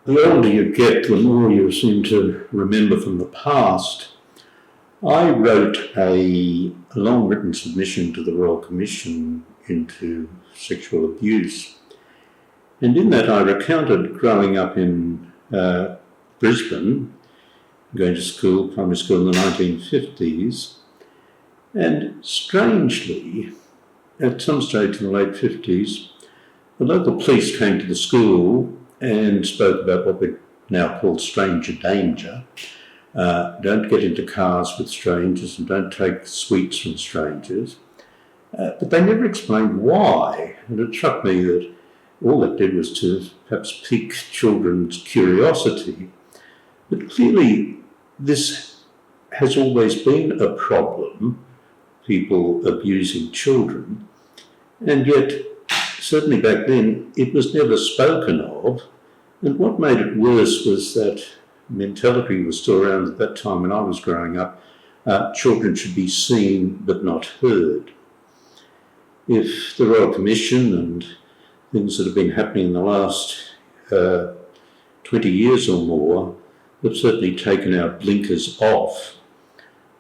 The older you get, the more you seem to remember from the past. I wrote a long written submission to the Royal Commission into sexual abuse, and in that I recounted growing up in Brisbane, going to school, primary school in the 1950s, and strangely, at some stage in the late 50s, the local police came to the school and spoke about what we now call stranger danger. Don't get into cars with strangers and don't take sweets from strangers. But they never explained why, and it struck me that all that did was to perhaps pique children's curiosity. But clearly this has always been a problem, people abusing children, and yet certainly back then it was never spoken of. And what made it worse was that mentality was still around at that time when I was growing up. Children should be seen but not heard. If the Royal Commission and things that have been happening in the last 20 years or more have certainly taken our blinkers off,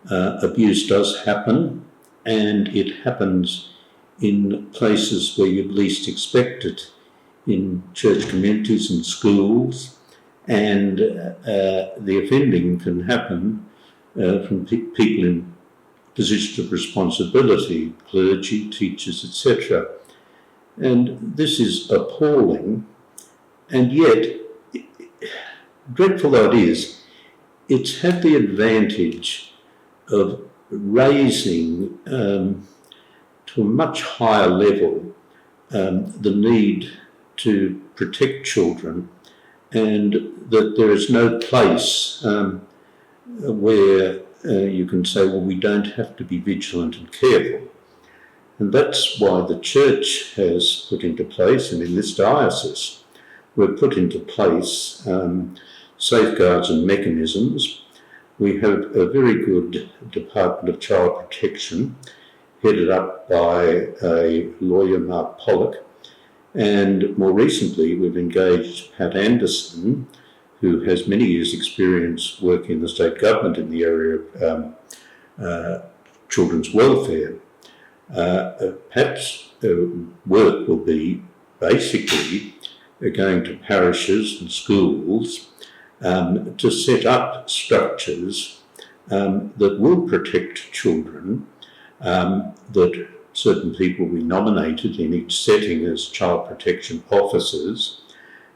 abuse does happen, and it happens in places where you'd least expect it, in church communities and schools, and the offending can happen from people in positions of responsibility, clergy, teachers, etc. And this is appalling, and yet, dreadful though it is, it's had the advantage of raising to a much higher level the need to protect children, and that there is no place where you can say, well, we don't have to be vigilant and careful. And that's why the Church has put into place, and in this diocese, we've put into place safeguards and mechanisms. We have a very good Department of Child Protection, headed up by a lawyer, Mark Pollock, and more recently we've engaged Pat Anderson, who has many years' experience working in the state government in the area of children's welfare. Pat's work will be basically going to parishes and schools to set up structures that will protect children, that certain people will be nominated in each setting as child protection officers,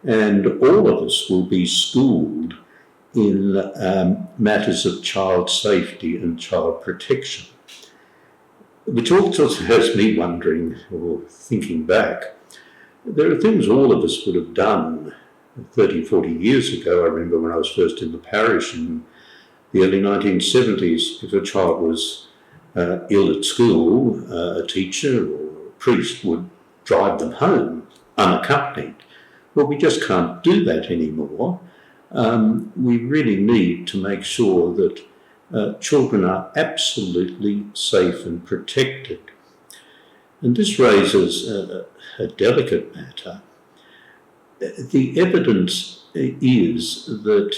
and all of us will be schooled in matters of child safety and child protection. Which also has me wondering, or thinking back, there are things all of us would have done 30, 40 years ago. I remember when I was first in the parish in the early 1970s, if a child was ill at school, a teacher or a priest would drive them home unaccompanied. Well, we just can't do that anymore. We really need to make sure that children are absolutely safe and protected. And this raises a delicate matter. The evidence is that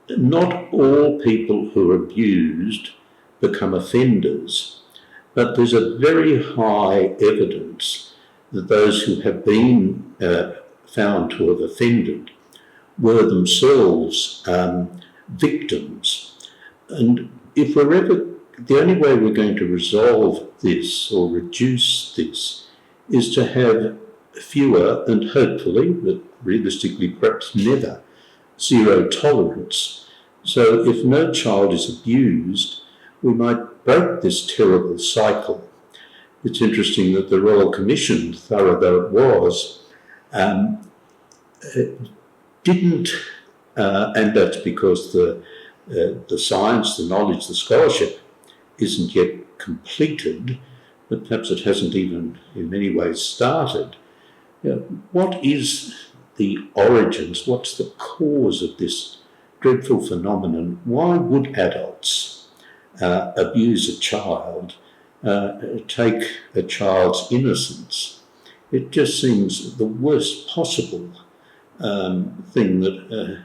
not all people who are abused become offenders, but there's a very high evidence that those who have been found to have offended were themselves victims. And if we're ever, the only way we're going to resolve this or reduce this is to have fewer and hopefully, but realistically perhaps never, zero tolerance. So if no child is abused, we might break this terrible cycle. It's interesting that the Royal Commission, thorough though it was, didn't, and that's because the science, the knowledge, the scholarship isn't yet completed, but perhaps it hasn't even in many ways started. What is the origins, what's the cause of this dreadful phenomenon? Why would adults abuse a child, take a child's innocence? It just seems the worst possible thing that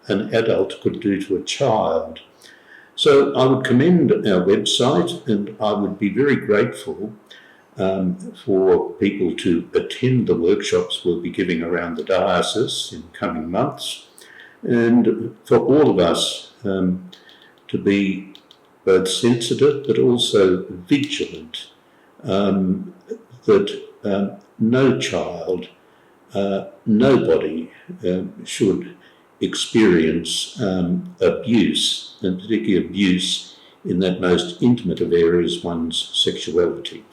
an adult could do to a child. So I would commend our website, and I would be very grateful for people to attend the workshops we'll be giving around the diocese in coming months, and for all of us to be both sensitive but also vigilant that no child, nobody should experience abuse, and particularly abuse in that most intimate of areas, one's sexuality.